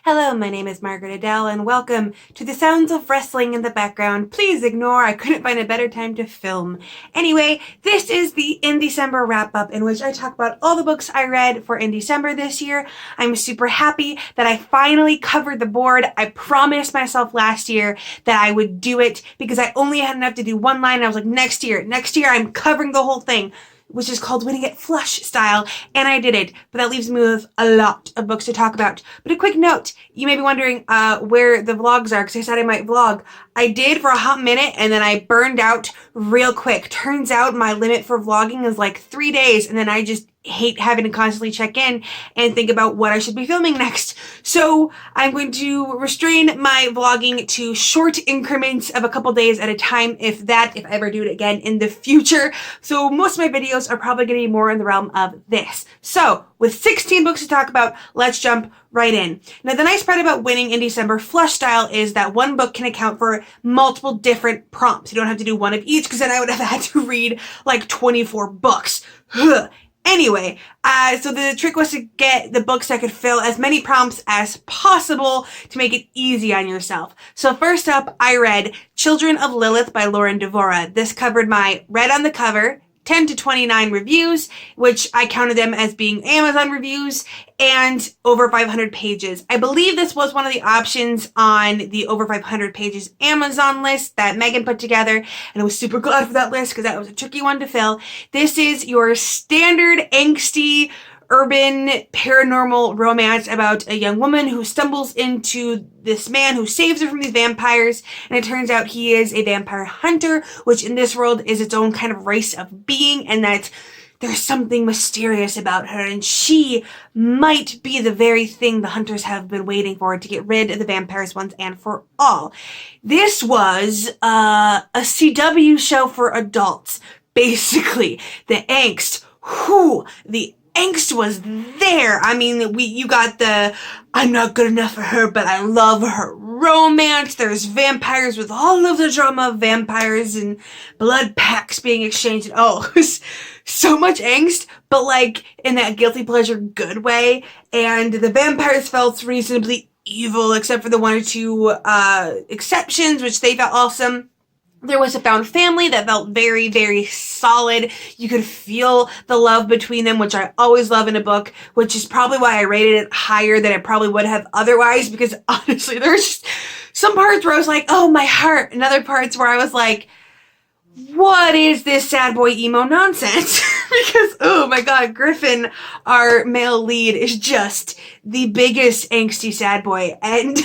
Hello, my name is Margaret Adele, and welcome to the sounds of wrestling in the background. Please ignore, I couldn't find a better time to film. Anyway, this is the Indiecember Wrap Up, in which I talk about all the books I read for Indiecember this year. I'm super happy that I finally covered the board. I promised myself last year that I would do it because I only had enough to do one line, and I was like, next year I'm covering the whole thing, which is called Winning It Flush style, and I did it, but that leaves me with a lot of books to talk about. But a quick note, you may be wondering where the vlogs are, because I said I might vlog. I did for a hot minute, and then I burned out real quick. Turns out my limit for vlogging is like 3 days, and then I just hate having to constantly check in and think about what I should be filming next. So I'm going to restrain my vlogging to short increments of a couple days at a time, if I ever do it again in the future. So most of my videos are probably going to be more in the realm of this. So with 16 books to talk about, let's jump right in. Now, the nice part about winning Indiecember Flush style is that one book can account for multiple different prompts. You don't have to do one of each, because then I would have had to read like 24 books. Anyway, so the trick was to get the books that could fill as many prompts as possible to make it easy on yourself. So first up, I read Children of Lilith by Lauren Devora. This covered my read on the cover, 10 to 29 reviews, which I counted them as being Amazon reviews, and over 500 pages. I believe this was one of the options on the over 500 pages Amazon list that Megan put together, and I was super glad for that list because that was a tricky one to fill. This is your standard angsty urban paranormal romance about a young woman who stumbles into this man who saves her from these vampires, and it turns out he is a vampire hunter, which in this world is its own kind of race of being, and that there's something mysterious about her, and she might be the very thing the hunters have been waiting for to get rid of the vampires once and for all. This was a CW show for adults, basically. The angst, the angst was there. I mean, you got the I'm not good enough for her, but I love her romance. There's vampires with all of the drama of vampires and blood packs being exchanged. Oh, it was so much angst, but like in that guilty pleasure good way. And the vampires felt reasonably evil, except for the one or two exceptions, which they felt awesome. There was a found family that felt very, very solid. You could feel the love between them, which I always love in a book, which is probably why I rated it higher than I probably would have otherwise, because honestly, there's just some parts where I was like, oh, my heart, and other parts where I was like, what is this sad boy emo nonsense? Because, oh my god, Griffin, our male lead, is just the biggest angsty sad boy, and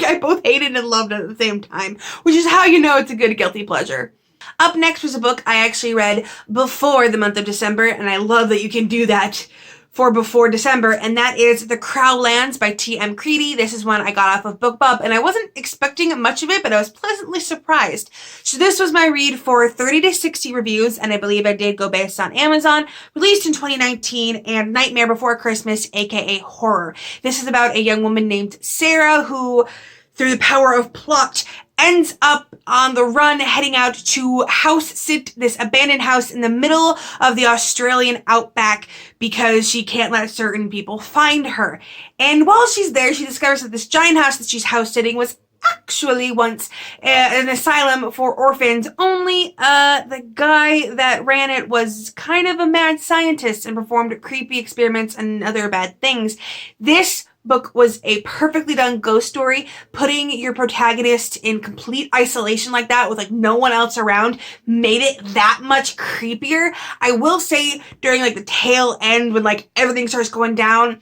I both hated and loved it at the same time, which is how you know it's a good guilty pleasure. Up next was a book I actually read before the month of December, and I love that you can do that for before December, and that is The Crowl Ants by T.M. Creedy. This is one I got off of BookBub, and I wasn't expecting much of it, but I was pleasantly surprised. So this was my read for 30 to 60 reviews, and I believe I did go based on Amazon, released in 2019, and Nightmare Before Christmas, aka horror. This is about a young woman named Sarah who, through the power of plot, ends up on the run heading out to house sit this abandoned house in the middle of the Australian outback because she can't let certain people find her. And while she's there, she discovers that this giant house that she's house sitting was actually once an asylum for orphans, only the guy that ran it was kind of a mad scientist and performed creepy experiments and other bad things. This book was a perfectly done ghost story. Putting your protagonist in complete isolation like that with like no one else around made it that much creepier. I will say during like the tail end when like everything starts going down,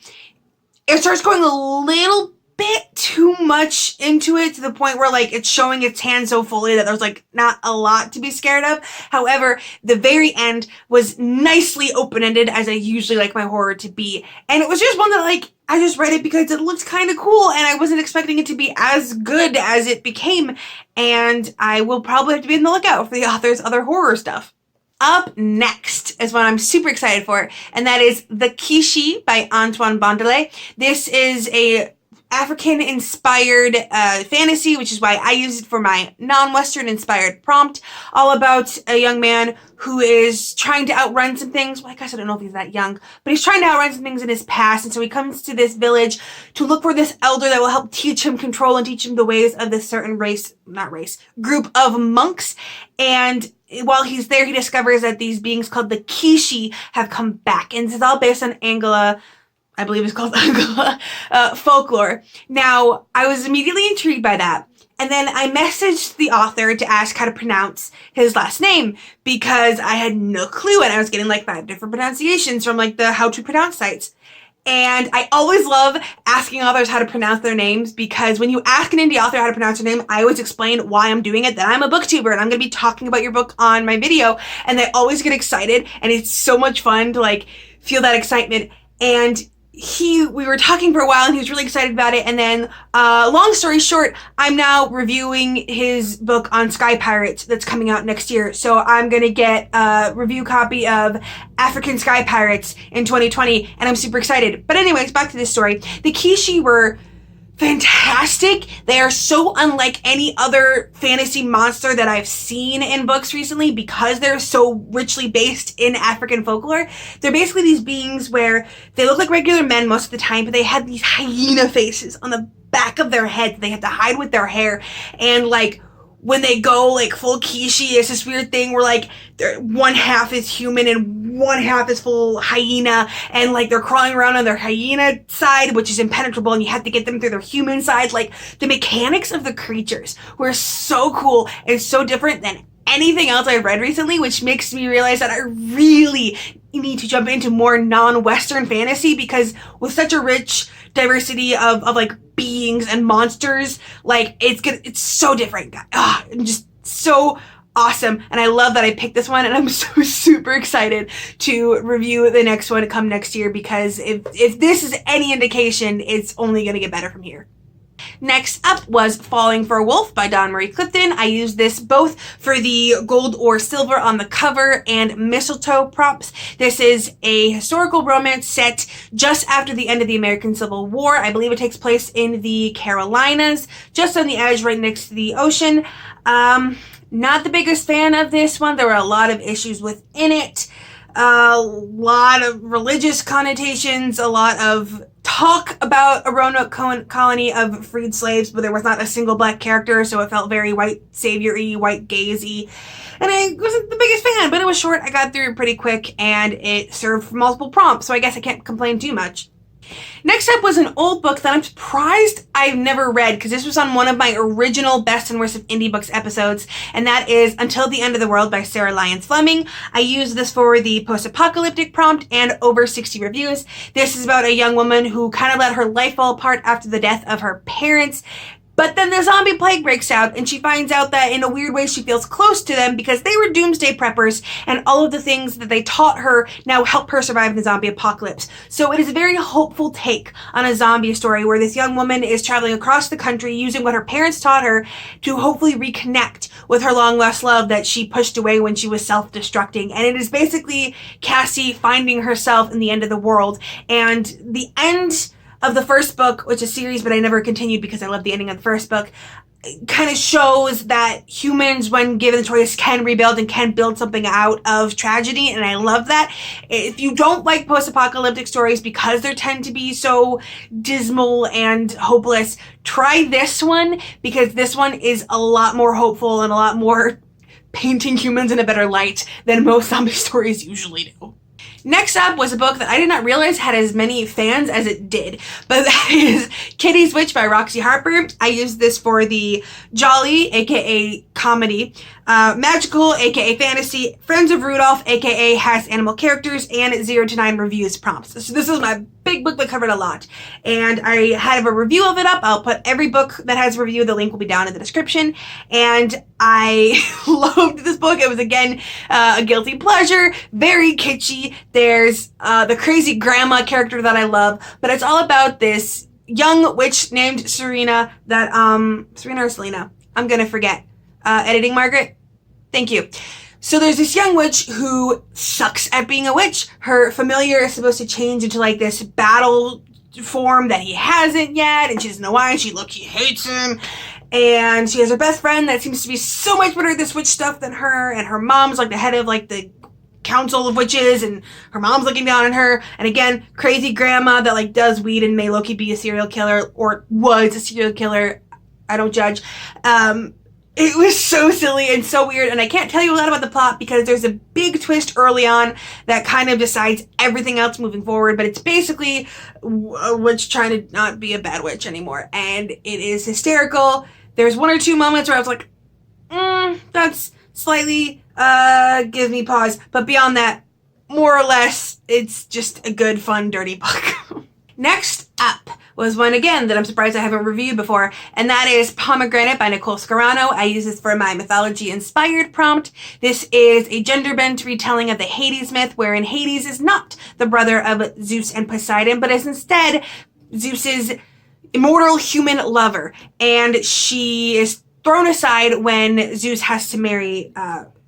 it starts going a little bit too much into it to the point where like it's showing its hand so fully that there's like not a lot to be scared of. However, the very end was nicely open-ended, as I usually like my horror to be, and it was just one that like I just read it because it looks kind of cool, and I wasn't expecting it to be as good as it became, and I will probably have to be on the lookout for the author's other horror stuff. Up next is what I'm super excited for, and that is The Quiche by Antoine Bondelet. This is a African-inspired fantasy, which is why I use it for my non-Western-inspired prompt, all about a young man who is trying to outrun some things. Well, I guess I don't know if he's that young, but he's trying to outrun some things in his past, and so he comes to this village to look for this elder that will help teach him control and teach him the ways of this certain group of monks. And while he's there, he discovers that these beings called the Kishi have come back, and this is all based on Angela, I believe it's called Angela, folklore. Now, I was immediately intrigued by that. And then I messaged the author to ask how to pronounce his last name because I had no clue, and I was getting like 5 different pronunciations from like the how to pronounce sites. And I always love asking authors how to pronounce their names because when you ask an indie author how to pronounce their name, I always explain why I'm doing it, that I'm a booktuber and I'm going to be talking about your book on my video. And they always get excited, and it's so much fun to like feel that excitement. And we were talking for a while and he was really excited about it. And then, long story short, I'm now reviewing his book on Sky Pirates that's coming out next year. So I'm going to get a review copy of African Sky Pirates in 2020 and I'm super excited. But anyways, back to this story. The Kishi were fantastic. They are so unlike any other fantasy monster that I've seen in books recently because they're so richly based in African folklore. They're basically these beings where they look like regular men most of the time, but they have these hyena faces on the back of their heads. They have to hide with their hair, and like when they go like full Kishi, it's this weird thing where like one half is human and one half is full hyena, and like they're crawling around on their hyena side, which is impenetrable, and you have to get them through their human side. Like the mechanics of the creatures were so cool and so different than anything else I've read recently, which makes me realize that I really need to jump into more non-Western fantasy because with such a rich diversity of like beings and monsters, like it's so different. Just so awesome. And I love that I picked this one, and I'm so super excited to review the next one come next year because if this is any indication, it's only going to get better from here. Next up was Falling for a Wolf by Dawn Marie Clifton. I used this both for the gold or silver on the cover and mistletoe props. This is a historical romance set just after the end of the American Civil War. I believe it takes place in the Carolinas, just on the edge right next to the ocean. Not the biggest fan of this one. There were a lot of issues within it. A lot of religious connotations, a lot of talk about a Roanoke colony of freed slaves, but there was not a single black character, so it felt very white savior-y, white gaze-y. And I wasn't the biggest fan, but it was short. I got through it pretty quick, and it served for multiple prompts, so I guess I can't complain too much. Next up was an old book that I'm surprised I've never read because this was on one of my original Best and Worst of Indie Books episodes, and that is Until the End of the World by Sarah Lyons Fleming. I used this for the post-apocalyptic prompt and over 60 reviews. This is about a young woman who kind of let her life fall apart after the death of her parents. But then the zombie plague breaks out, and she finds out that in a weird way she feels close to them because they were doomsday preppers, and all of the things that they taught her now help her survive the zombie apocalypse. So it is a very hopeful take on a zombie story where this young woman is traveling across the country using what her parents taught her to hopefully reconnect with her long-lost love that she pushed away when she was self-destructing. And it is basically Cassie finding herself in the end of the world. And the end of the first book, which is a series, but I never continued because I loved the ending of the first book, kind of shows that humans, when given the choice, can rebuild and can build something out of tragedy, and I love that. If you don't like post-apocalyptic stories because they tend to be so dismal and hopeless, try this one because this one is a lot more hopeful and a lot more painting humans in a better light than most zombie stories usually do. Next up was a book that I did not realize had as many fans as it did, but that is Kitty's Witch by Roxy Harper. I used this for the jolly, aka comedy, magical, aka fantasy, Friends of Rudolph, aka has animal characters, and 0 to 9 reviews prompts. So this is my big book that covered a lot, and I have a review of it up. I'll put every book that has a review, the link will be down in the description, and I loved this book. It was, again, a guilty pleasure, very kitschy. There's the crazy grandma character that I love, but it's all about this young witch named Serena that, Serena or Selena? I'm gonna forget. Editing Margaret? Thank you. So there's this young witch who sucks at being a witch. Her familiar is supposed to change into like this battle form that he hasn't yet, and she doesn't know why, and she hates him. And she has her best friend that seems to be so much better at this witch stuff than her, and her mom's like the head of like the council of witches, and her mom's looking down on her. And again, crazy grandma that like does weed and may low-key be a serial killer, or was a serial killer. I don't judge. It was so silly and so weird, and I can't tell you a lot about the plot because there's a big twist early on that kind of decides everything else moving forward, but it's basically a witch trying to not be a bad witch anymore, and it is hysterical. There's one or two moments where I was like, that's slightly, gives me pause, but beyond that, more or less, it's just a good, fun, dirty book. Next up was one, again, that I'm surprised I haven't reviewed before, and that is Pomegranate by Nicole Scarano. I use this for my mythology-inspired prompt. This is a gender-bent retelling of the Hades myth, wherein Hades is not the brother of Zeus and Poseidon, but is instead Zeus's immortal human lover, and she is thrown aside when Zeus has to marry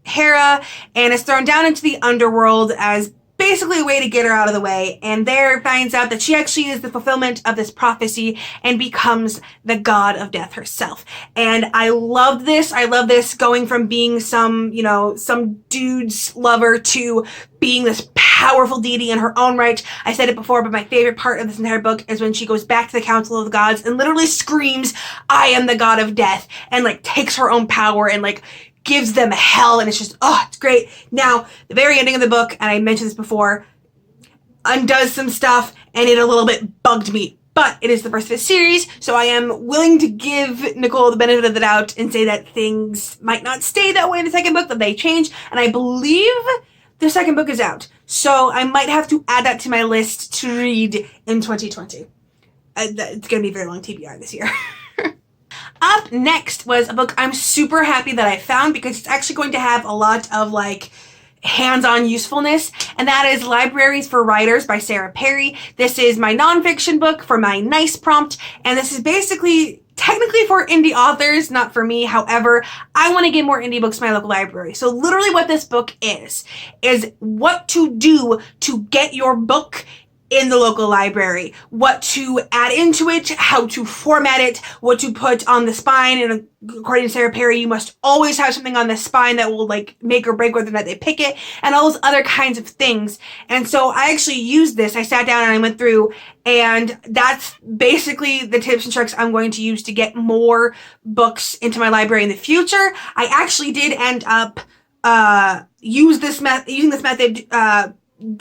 Hera, and is thrown down into the underworld as basically a way to get her out of the way, and there finds out that she actually is the fulfillment of this prophecy and becomes the god of death herself. And I love this. I love this going from being some dude's lover to being this powerful deity in her own right. I said it before, but my favorite part of this entire book is when she goes back to the Council of the Gods and literally screams, "I am the god of death," and like takes her own power and like gives them hell, and it's just, it's great. Now, the very ending of the book, and I mentioned this before, undoes some stuff, and it a little bit bugged me. But it is the first of a series, so I am willing to give Nicole the benefit of the doubt and say that things might not stay that way in the second book, that they change, and I believe the second book is out. So I might have to add that to my list to read in 2020. It's going to be a very long TBR this year. Up next was a book I'm super happy that I found because it's actually going to have a lot of like hands-on usefulness, and that is Libraries for Writers by Sarah Perry. This is my nonfiction book for my NICE prompt, and this is basically technically for indie authors, not for me. However, I want to get more indie books to my local library. So literally what this book is what to do to get your book in the local library, what to add into it, how to format it, what to put on the spine. And according to Sarah Perry, you must always have something on the spine that will like make or break whether or not they pick it, and all those other kinds of things. And so I actually used this. I sat down and I went through, and that's basically the tips and tricks I'm going to use to get more books into my library in the future. I actually did end up using this method,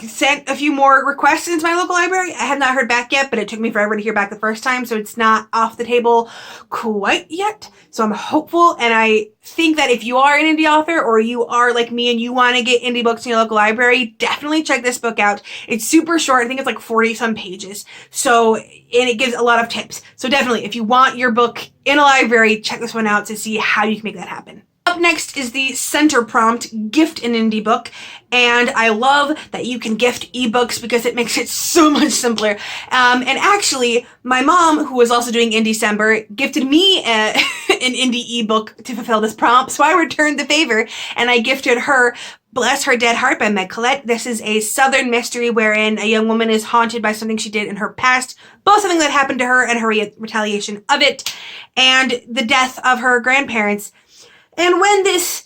sent a few more requests into my local library. I have not heard back yet, but it took me forever to hear back the first time, so it's not off the table quite yet. So I'm hopeful, and I think that if you are an indie author or you are like me and you want to get indie books in your local library, definitely check this book out. It's super short. I think it's like 40 some pages. So, and it gives a lot of tips. So definitely, if you want your book in a library, check this one out to see how you can make that happen. Up next is the center prompt, gift an indie book, and I love that you can gift ebooks because it makes it so much simpler. And actually, my mom, who was also doing Indiecember, gifted me an indie ebook to fulfill this prompt, so I returned the favor, and I gifted her Bless Her Dead Heart by Meg Collette. This is a Southern mystery wherein a young woman is haunted by something she did in her past, both something that happened to her and her retaliation of it, and the death of her grandparents. And when this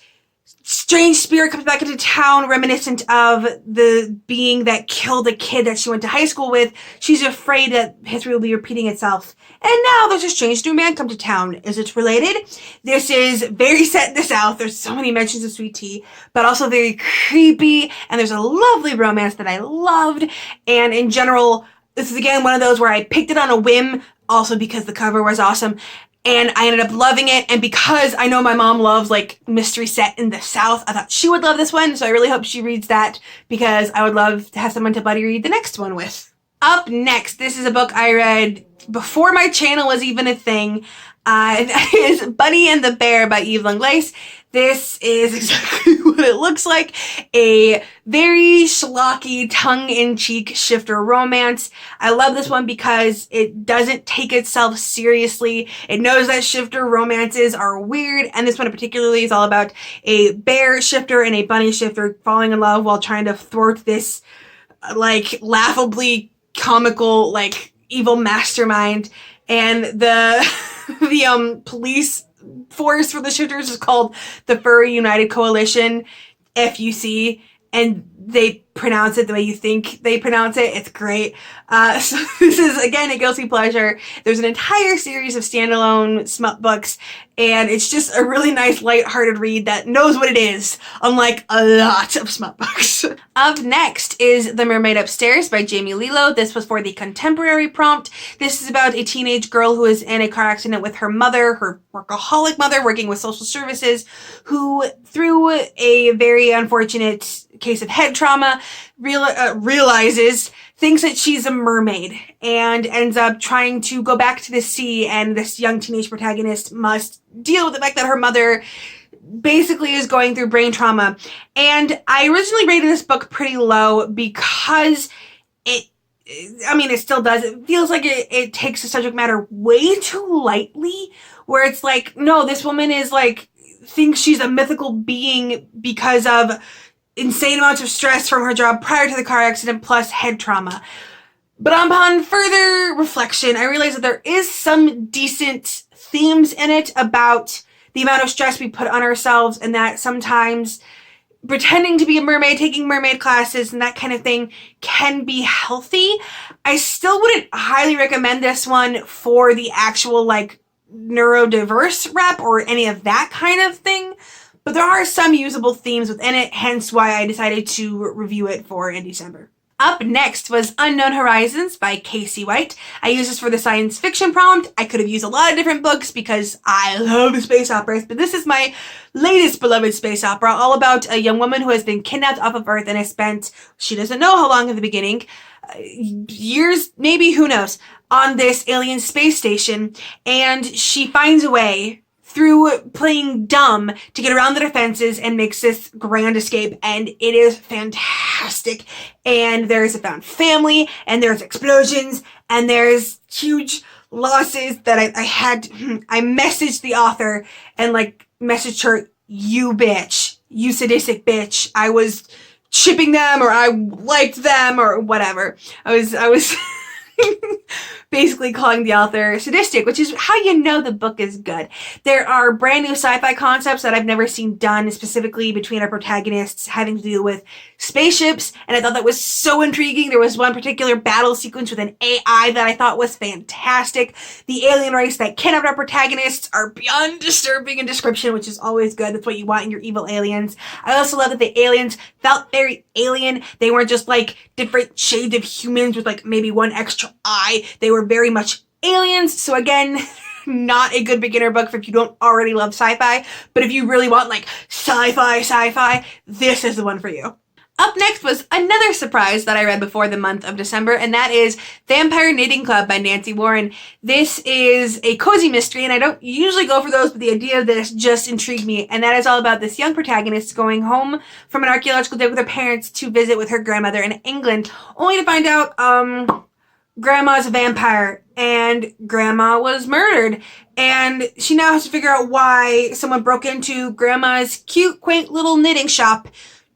strange spirit comes back into town, reminiscent of the being that killed a kid that she went to high school with, she's afraid that history will be repeating itself. And now there's a strange new man come to town. Is it related? This is very set in the South. There's so many mentions of sweet tea, but also very creepy. And there's a lovely romance that I loved. And in general, this is again one of those where I picked it on a whim, also because the cover was awesome. And I ended up loving it, and because I know my mom loves, like, mystery set in the South, I thought she would love this one, so I really hope she reads that, because I would love to have someone to buddy read the next one with. Up next, this is a book I read before my channel was even a thing. That is Bunny and the Bear by Eve Langlaise. This is exactly what it looks like. A very schlocky, tongue-in-cheek shifter romance. I love this one because it doesn't take itself seriously. It knows that shifter romances are weird, and this one particularly is all about a bear shifter and a bunny shifter falling in love while trying to thwart this, like, laughably comical, like, evil mastermind, and the police force for the shooters is called the Furry United Coalition, FUC, and they pronounce it the way you think they pronounce it. It's great. So this is, again, a guilty pleasure. There's an entire series of standalone smut books, and it's just a really nice, lighthearted read that knows what it is, unlike a lot of smut books. Up next is The Mermaid Upstairs by Jamie Lillo. This was for the contemporary prompt. This is about a teenage girl who is in a car accident with her mother, her workaholic mother, working with social services, who, through a very unfortunate case of head trauma, thinks that she's a mermaid, and ends up trying to go back to the sea, and this young teenage protagonist must deal with the fact that her mother basically is going through brain trauma. And I originally rated this book pretty low because it still does. It feels like it takes the subject matter way too lightly, where it's like, no, this woman is like, thinks she's a mythical being because of insane amounts of stress from her job prior to the car accident plus head trauma. But upon further reflection, I realized that there is some decent themes in it about the amount of stress we put on ourselves, and that sometimes pretending to be a mermaid, taking mermaid classes, and that kind of thing can be healthy. I still wouldn't highly recommend this one for the actual, like, neurodiverse rep or any of that kind of thing. But there are some usable themes within it, hence why I decided to review it for Indiecember. Up next was Unknown Horizons by Casey White. I used this for the science fiction prompt. I could have used a lot of different books because I love space operas, but this is my latest beloved space opera, all about a young woman who has been kidnapped off of Earth and has spent, she doesn't know how long at the beginning, years, maybe, who knows, on this alien space station, and she finds a way through playing dumb to get around the defenses and makes this grand escape, and it is fantastic. And there's a found family, and there's explosions, and there's huge losses that I messaged the author and like messaged her, you bitch, you sadistic bitch. I was shipping them, or I liked them, or whatever. I was basically calling the author sadistic, which is how you know the book is good. There are brand new sci-fi concepts that I've never seen done, specifically between our protagonists having to deal with spaceships, and I thought that was so intriguing. There was one particular battle sequence with an AI that I thought was fantastic. The alien race that kidnapped our protagonists are beyond disturbing in description, which is always good. That's what you want in your evil aliens. I also love that the aliens felt very alien. They weren't just like different shades of humans with like maybe one extra eye. They were very much aliens. So again, not a good beginner book for if you don't already love sci-fi, but if you really want like sci-fi, this is the one for you. Up next was another surprise that I read before the month of December, and that is Vampire Knitting Club by Nancy Warren. This is a cozy mystery, and I don't usually go for those, but the idea of this just intrigued me, and that is all about this young protagonist going home from an archaeological dig with her parents to visit with her grandmother in England, only to find out, Grandma's a vampire, and Grandma was murdered, and she now has to figure out why someone broke into Grandma's cute, quaint little knitting shop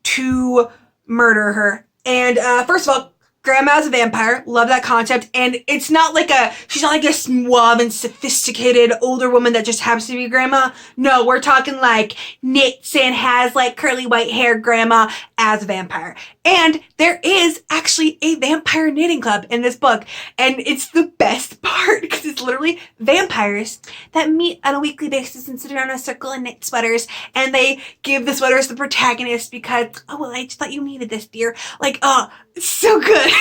to murder her. And first of all, Grandma's a vampire. Love that concept. And it's not like she's not like a suave and sophisticated older woman that just happens to be Grandma. No, we're talking like knits and has like curly white hair Grandma as a vampire. And there is actually a vampire knitting club in this book. And it's the best part because it's literally vampires that meet on a weekly basis and sit around in a circle and knit sweaters. And they give the sweaters to the protagonist because, oh, well, I just thought you needed this, dear. Like, oh, it's so good.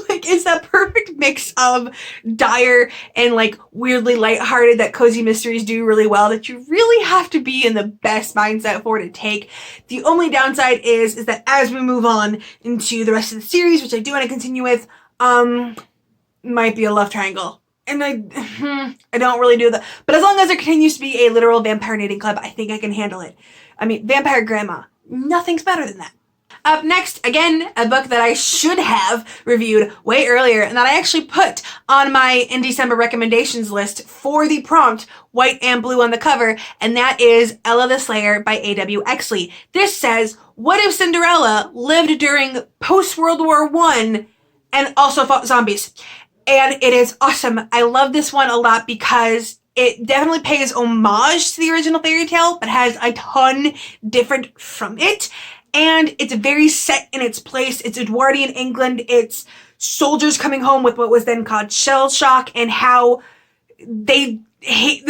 Like, it's that perfect mix of dire and like weirdly lighthearted that cozy mysteries do really well that you really have to be in the best mindset for to take. The only downside is that as we move on into the rest of the series, which I do want to continue with, might be a love triangle. And I don't really do that. But as long as there continues to be a literal vampire knitting club, I think I can handle it. I mean, Vampire Grandma. Nothing's better than that. Up next, again, a book that I should have reviewed way earlier and that I actually put on my Indiecember recommendations list for the prompt, white and blue on the cover, and that is Ella the Slayer by A.W. Exley. This says, what if Cinderella lived during post-World War I and also fought zombies? and it is awesome. I love this one a lot because it definitely pays homage to the original fairy tale, but has a ton different from it. And it's very set in its place. It's Edwardian England. It's soldiers coming home with what was then called shell shock, and how the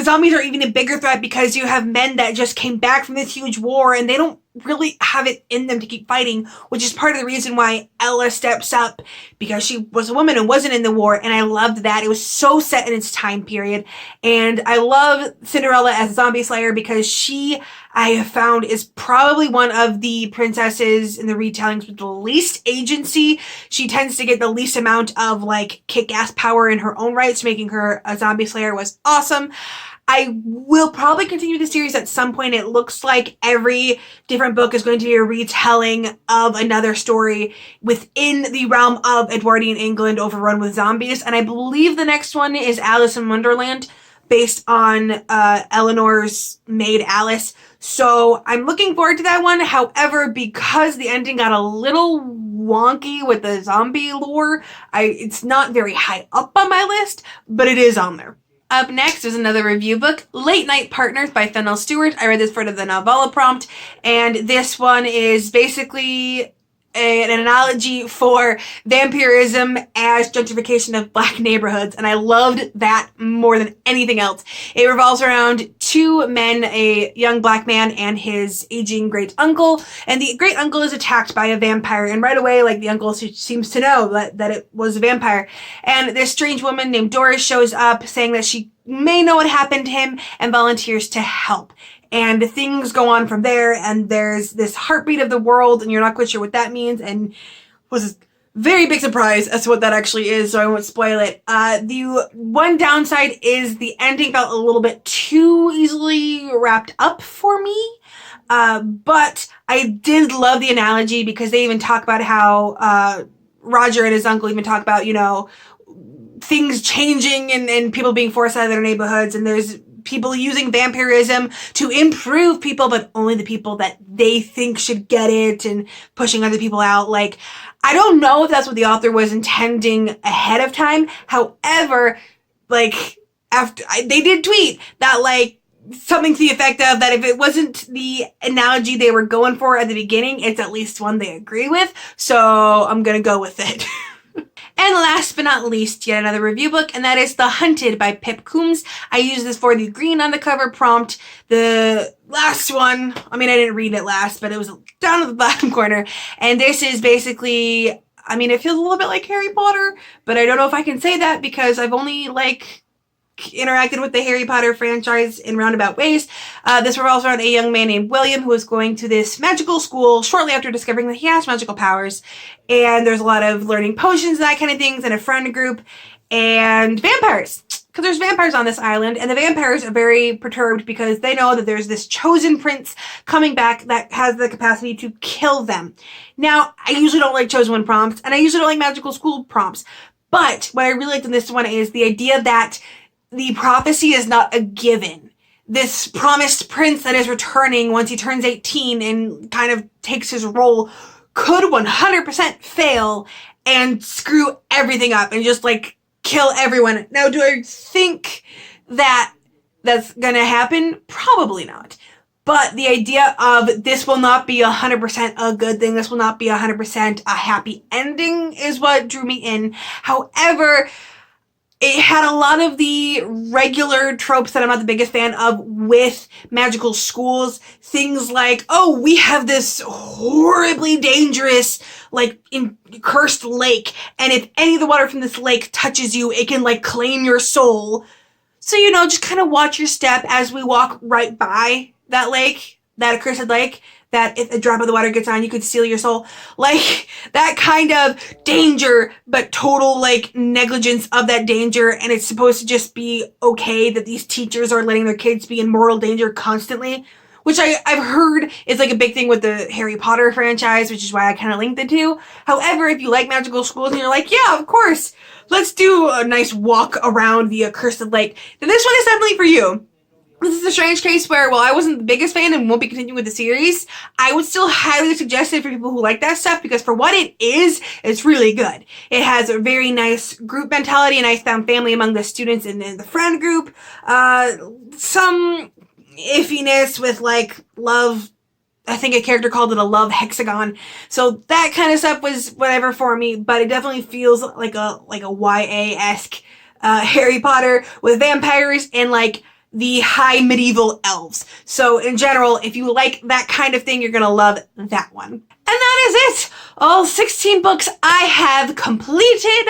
zombies are even a bigger threat because you have men that just came back from this huge war and they don't really have it in them to keep fighting, which is part of the reason why Ella steps up, because she was a woman and wasn't in the war. And I loved that. It was so set in its time period. And I love Cinderella as a zombie slayer because she, I have found, is probably one of the princesses in the retellings with the least agency. She tends to get the least amount of like kick-ass power in her own right, so making her a zombie slayer was awesome. I will probably continue the series at some point. It looks like every different book is going to be a retelling of another story within the realm of Edwardian England overrun with zombies. And I believe the next one is Alice in Wonderland, based on Eleanor's maid Alice. So I'm looking forward to that one. However, because the ending got a little wonky with the zombie lore, it's not very high up on my list, but it is on there. Up next is another review book, Late Night Partners by Fennel Stewart. I read this part of the novella prompt, and this one is basically an analogy for vampirism as gentrification of black neighborhoods, and I loved that more than anything else. It revolves around two men, a young black man and his aging great uncle, and the great uncle is attacked by a vampire, and right away, like, the uncle seems to know that it was a vampire, and this strange woman named Doris shows up saying that she may know what happened to him and volunteers to help. And things go on from there, and there's this heartbeat of the world, and you're not quite sure what that means, and was a very big surprise as to what that actually is, so I won't spoil it. The one downside is the ending felt a little bit too easily wrapped up for me, but I did love the analogy because they even talk about how Roger and his uncle even talk about, you know, things changing and people being forced out of their neighborhoods, and there's people using vampirism to improve people, but only the people that they think should get it, and pushing other people out. Like, I don't know if that's what the author was intending ahead of time. However, like, they did tweet that, like, something to the effect of that if it wasn't the analogy they were going for at the beginning, it's at least one they agree with. So I'm gonna go with it. And last but not least, yet another review book, and that is The Hunted by Pip Coombs. I used this for the green on the cover prompt. The last one, I mean, I didn't read it last, but it was down at the bottom corner. And this is basically, I mean, it feels a little bit like Harry Potter, but I don't know if I can say that because I've only, like, interacted with the Harry Potter franchise in roundabout ways. This revolves around a young man named William who is going to this magical school shortly after discovering that he has magical powers. And there's a lot of learning potions and that kind of things, and a friend group, and vampires. Because there's vampires on this island, and the vampires are very perturbed because they know that there's this chosen prince coming back that has the capacity to kill them. Now, I usually don't like chosen one prompts, and I usually don't like magical school prompts. But what I really liked in this one is the idea that the prophecy is not a given. This promised prince that is returning once he turns 18 and kind of takes his role could 100% fail and screw everything up and just, like, kill everyone. Now, do I think that that's gonna happen? Probably not. But the idea of this will not be 100% a good thing, this will not be 100% a happy ending is what drew me in. However, it had a lot of the regular tropes that I'm not the biggest fan of with magical schools. Things like, oh, we have this horribly dangerous, like, cursed lake, and if any of the water from this lake touches you, it can, like, claim your soul. So, you know, just kind of watch your step as we walk right by that lake, that accursed lake, that if a drop of the water gets on, you could steal your soul. Like, that kind of danger, but total, like, negligence of that danger, and it's supposed to just be okay that these teachers are letting their kids be in moral danger constantly, which I've heard is, like, a big thing with the Harry Potter franchise, which is why I kind of linked the two. However, if you like magical schools and you're like, yeah, of course, let's do a nice walk around the accursed lake, then this one is definitely for you. this is a strange case where, while I wasn't the biggest fan and won't be continuing with the series, I would still highly suggest it for people who like that stuff, because for what it is, it's really good. It has a very nice group mentality, a nice found family among the students and the friend group. Some iffiness with, like, love. I think a character called it a love hexagon. So that kind of stuff was whatever for me, but it definitely feels like a YA-esque Harry Potter with vampires and, like, the high medieval elves. So in general, if you like that kind of thing, you're gonna love that one. And that is it! All 16 books I have completed.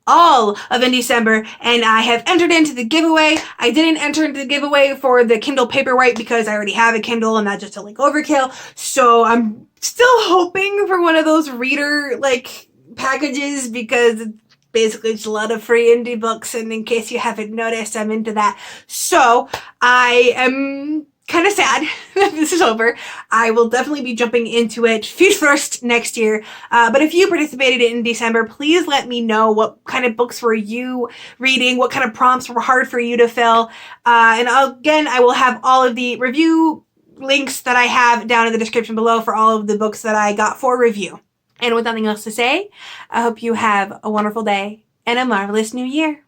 All of Indiecember, and I have entered into the giveaway. I didn't enter into the giveaway for the Kindle Paperwhite because I already have a Kindle and that's just a, like, overkill. So I'm still hoping for one of those reader, like, packages, because it's basically just a lot of free indie books, and in case you haven't noticed, I'm into that. So I am kind of sad that this is over. I will definitely be jumping into it feet first next year. But if you participated in December, please let me know what kind of books were you reading, what kind of prompts were hard for you to fill. And again, I will have all of the review links that I have down in the description below for all of the books that I got for review. And with nothing else to say, I hope you have a wonderful day and a marvelous new year.